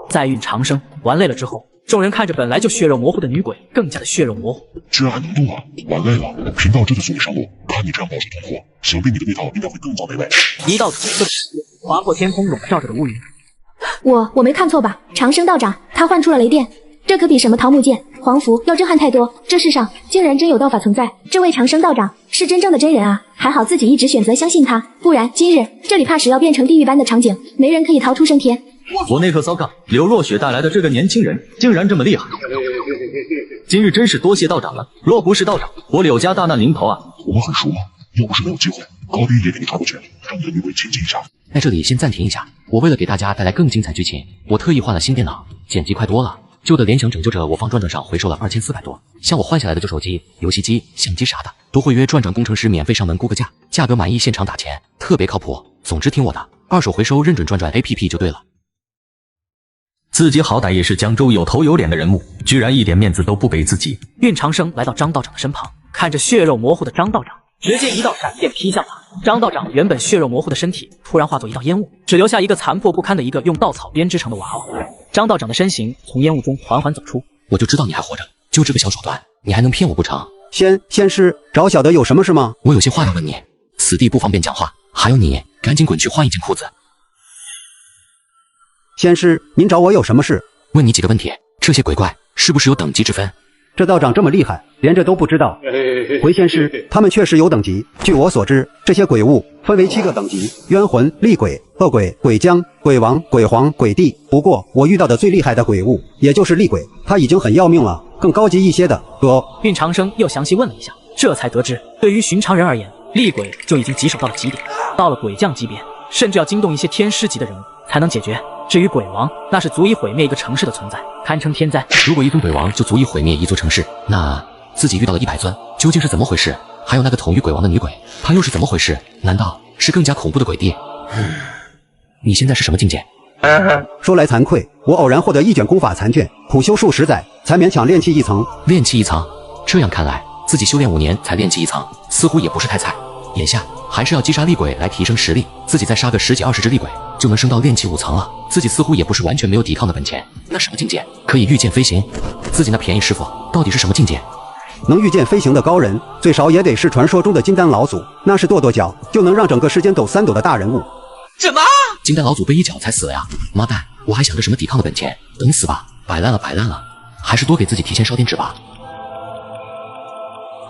在运长生玩累了之后，众人看着本来就血肉模糊的女鬼，更加的血肉模糊。居然还能动啊！玩累了，贫道这就送你上路。看你这样饱受痛苦，想必你的味道应该会更加美味。一道楚色的世界划过天空笼罩着的乌云。我没看错吧？长生道长他唤出了雷电，这可比什么桃木剑、黄符要震撼太多。这世上竟然真有道法存在，这位长生道长是真正的真人啊！还好自己一直选择相信他，不然今日这里怕是要变成地狱般的场景，没人可以逃出升天。我那颗骚炕，刘若雪带来的这个年轻人竟然这么厉害，今日真是多谢道长了。若不是道长，我柳家大难临头啊！我们很熟吗？要不是没有机会，高低也给你抓过去，让你的女鬼亲近一下。在这里先暂停一下，我为了给大家带来更精彩剧情，我特意换了新电脑，剪辑快多了。旧的联想拯救者我方转转上回收了2400多，像我换下来的旧手机、游戏机、相机啥的，都会约转转工程师免费上门估个价，价格满意现场打钱，特别靠谱。总之听我的，二手回收认准转转 APP 就对了。自己好歹也是江州有头有脸的人物，居然一点面子都不给自己。运长生来到张道长的身旁，看着血肉模糊的张道长，直接一道闪电劈向他。张道长原本血肉模糊的身体突然化作一道烟雾，只留下一个残破不堪的一个用稻草编织成的娃娃。张道长的身形从烟雾中缓缓走出。我就知道你还活着，就这个小手段，你还能骗我不成？仙师，找小的有什么事吗？我有些话要问你，此地不方便讲话。还有你，赶紧滚去换一件裤子。仙师，您找我有什么事？问你几个问题，这些鬼怪是不是有等级之分？这道长这么厉害，连这都不知道。回仙师，他们确实有等级。据我所知，这些鬼物分为7个等级：冤魂、厉鬼、恶鬼、鬼将、鬼王、鬼皇、鬼帝。不过我遇到的最厉害的鬼物，也就是厉鬼，他已经很要命了。更高级一些的，运长生又详细问了一下，这才得知，对于寻常人而言，厉鬼就已经棘手到了极点，到了鬼将级别，甚至要惊动一些天师级的人物才能解决。至于鬼王，那是足以毁灭一个城市的存在，堪称天灾。如果一尊鬼王就足以毁灭一座城市，那自己遇到了100尊，究竟是怎么回事？还有那个统御鬼王的女鬼，她又是怎么回事？难道是更加恐怖的鬼帝？你现在是什么境界？说来惭愧，我偶然获得1卷功法残卷，苦修数10载，才勉强炼气1层。炼气1层，这样看来，自己修炼5年才炼气1层，似乎也不是太菜。眼下还是要击杀厉鬼来提升实力，自己再杀个10几20只厉鬼，就能升到炼气5层了。自己似乎也不是完全没有抵抗的本钱。那什么境界可以御剑飞行？自己那便宜师傅到底是什么境界？能御剑飞行的高人，最少也得是传说中的金丹老祖，那是跺跺脚就能让整个世间抖3抖的大人物。什么？金丹老祖被一脚踩死了呀！妈蛋，我还想着什么抵抗的本钱，等死吧！摆烂了，摆烂了，还是多给自己提前烧点纸吧。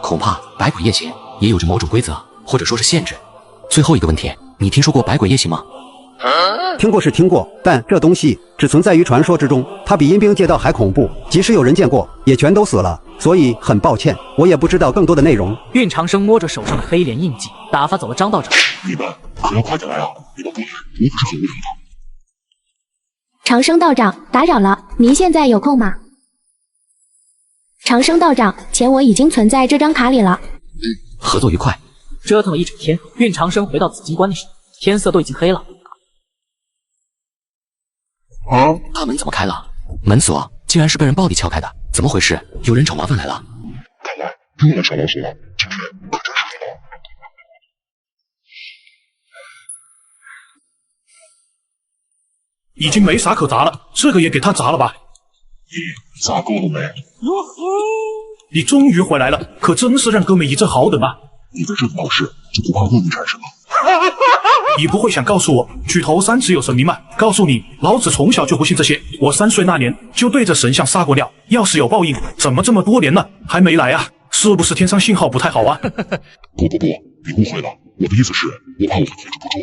恐怕百鬼夜行也有着某种规则，或者说是限制。最后一个问题，你听说过百鬼夜行吗？听过是听过，但这东西只存在于传说之中，它比阴兵借道还恐怖，即使有人见过，也全都死了。所以很抱歉，我也不知道更多的内容。运长生摸着手上的黑莲印记，打发走了张道长。你们可要快点来啊！你们不来，我可是很无聊的。长生道长，打扰了，您现在有空吗？长生道长，钱我已经存在这张卡里了。合作愉快。折腾了一整天，运长生回到紫金关的时候，天色都已经黑了。大门怎么开了？门锁竟然是被人暴力撬开的，怎么回事？有人找麻烦来了。看来又来小老鼠了，今天可真是热闹。已经没啥可砸了，这个也给他砸了吧。咦，砸够了没？你终于回来了，可真是让哥们一阵好等啊！你在这里闹事，就不怕恶运缠身吗？你不会想告诉我，举头三尺有神明吗？告诉你，老子从小就不信这些。我3岁那年就对着神像撒过尿，要是有报应，怎么这么多年了还没来啊？是不是天上信号不太好啊？不，你误会了，我的意思是，我怕我会控制不住，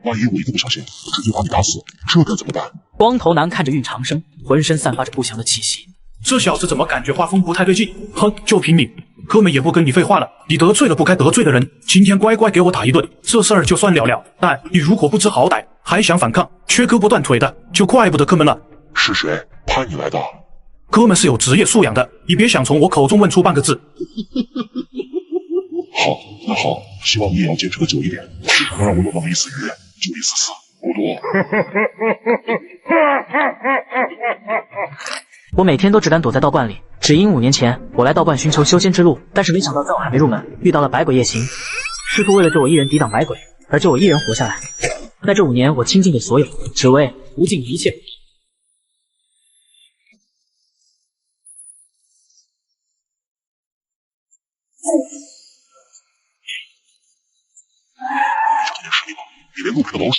万一我一个不小心，直接把你打死，这该怎么办？光头男看着运长生，浑身散发着不祥的气息。这小子怎么感觉画风不太对劲？哼，就凭你，哥们也不跟你废话了。你得罪了不该得罪的人，今天乖乖给我打一顿，这事儿就算了了。但你如果不知好歹，还想反抗，缺胳膊断腿的，就怪不得哥们了。是谁派你来的？哥们是有职业素养的，你别想从我口中问出半个字。好，那好，希望你也要坚持的久一点，时常让我有那么一丝愉悦，就一丝丝，不多。我每天都只敢躲在道观里，只因5年前我来道观寻求修仙之路，但是没想到在我还没入门，遇到了百鬼夜行。师父为了救我一人抵挡百鬼，而救我一人活下来。在这5年，我倾尽着所有，只为无尽一切。你连路边的老鼠。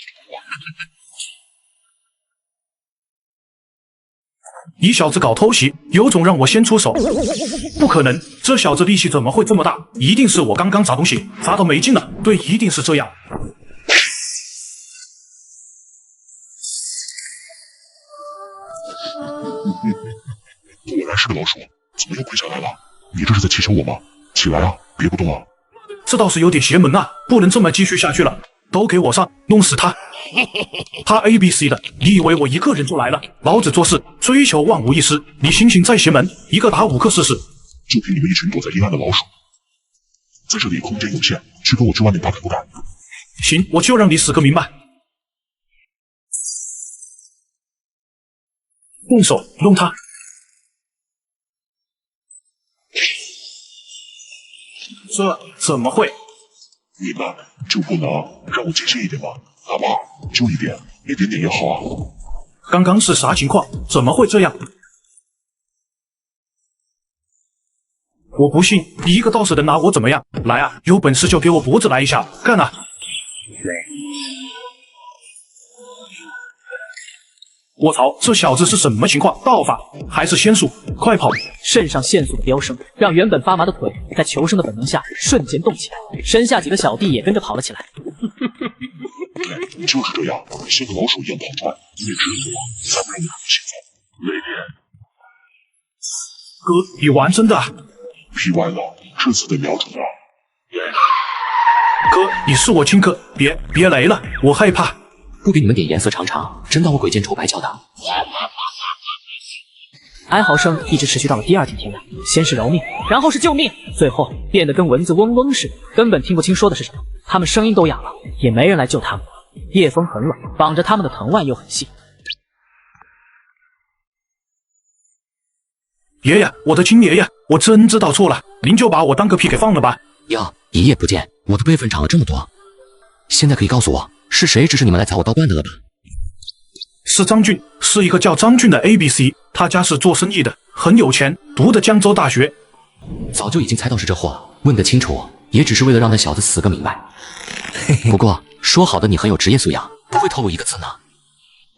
你小子搞偷袭，有种让我先出手！不可能，这小子力气怎么会这么大？一定是我刚刚砸东西，砸到没劲了。对，一定是这样。果然是个老鼠，怎么又跪下来了？你这是在祈求我吗？起来啊，别不动啊！这倒是有点邪门啊，不能这么继续下去了。都给我上，弄死他！他 ABC 的，你以为我一个人就来了？老子做事追求万无一失，你心性再邪门，一个打5个试试。就凭你们一群躲在阴暗的老鼠，在这里空间有限，去跟我去外面打敢不敢？行，我就让你死个明白。动手，弄他！这怎么会？你们就不能让我尽兴一点吗？哪怕就一点也好啊！刚刚是啥情况？怎么会这样？我不信你一个道士能拿我怎么样？来啊，有本事就给我脖子来一下，干啊！我操，这小子是什么情况？道法还是仙术？快跑！肾上腺素的飙升，让原本发麻的腿在求生的本能下瞬间动起来，身下几个小弟也跟着跑了起来。就是这样，像个老鼠一样跑出来，因为只有我才不让你们现在。雷电，哥，你玩真的啊？劈歪了，这次得瞄准了。哥，你是我亲哥，别雷了，我害怕。不给你们点颜色尝尝，真当我鬼见愁白叫的。哀嚎声一直持续到了第二天天亮，先是饶命，然后是救命，最后变得跟蚊子嗡嗡似的，根本听不清说的是什么。他们声音都哑了，也没人来救他们。夜风很冷，绑着他们的藤蔓又很细。爷爷，我的亲爷爷，我真知道错了，您就把我当个屁给放了吧。哟，一夜不见，我的辈分涨了这么多。现在可以告诉我是谁指使你们来踩我道观的了吧？是张俊，是一个叫张俊的 ABC， 他家是做生意的，很有钱，读的江州大学。早就已经猜到是这货，问得清楚，也只是为了让那小子死个明白。不过说好的你很有职业素养，不会透露一个字呢。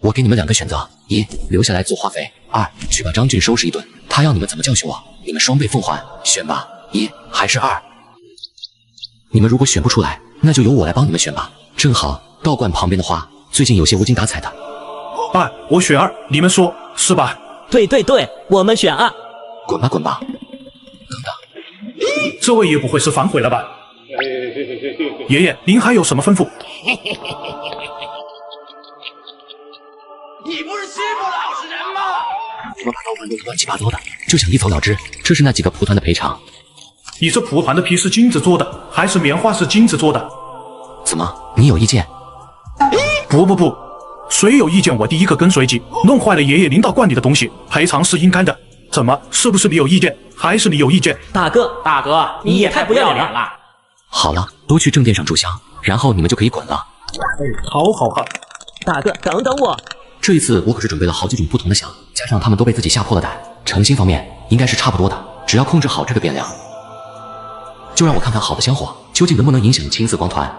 我给你们2个选择：一，留下来做化肥；2，去把张俊收拾一顿，他要你们怎么教训我，你们双倍奉还。选吧，1还是2？你们如果选不出来，那就由我来帮你们选吧。正好道观旁边的花最近有些无精打采的。爸，我选2，你们说是吧？对，我们选2。滚吧滚吧！这位也不会是反悔了吧？爷爷，您还有什么吩咐？你不是欺负老实人吗？我把道观弄得乱七八糟的，就想一走了之。这是那几个蒲团的赔偿。你这蒲团的皮是金子做的，还是棉花是金子做的？怎么，你有意见？不，谁有意见我第一个跟随你。弄坏了爷爷您道观里的东西，赔偿是应该的。怎么，是不是你有意见，还是你有意见？大哥，你也太不要脸了！好了，都去正殿上炷香，然后你们就可以滚了。好。大哥，等等我。这一次我可是准备了好几种不同的香，加上他们都被自己吓破了胆，诚心方面应该是差不多的，只要控制好这个变量。就让我看看好的香火究竟能不能影响青色光团。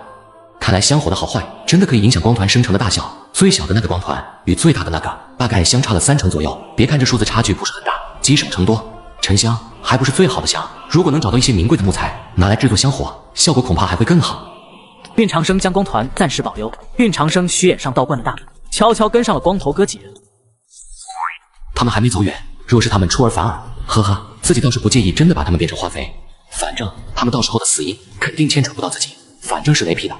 看来香火的好坏真的可以影响光团生成的大小，最小的那个光团与最大的那个大概相差了3成左右。别看这数字差距不是很大，积少成多，沉香还不是最好的香。如果能找到一些名贵的木材拿来制作香火，效果恐怕还会更好。运长生将光团暂时保留，运长生虚掩上道观的大门，悄悄跟上了光头哥几人。他们还没走远，若是他们出尔反尔，呵呵，自己倒是不介意真的把他们变成化肥。反正他们到时候的死因肯定牵扯不到自己，反正是雷劈的。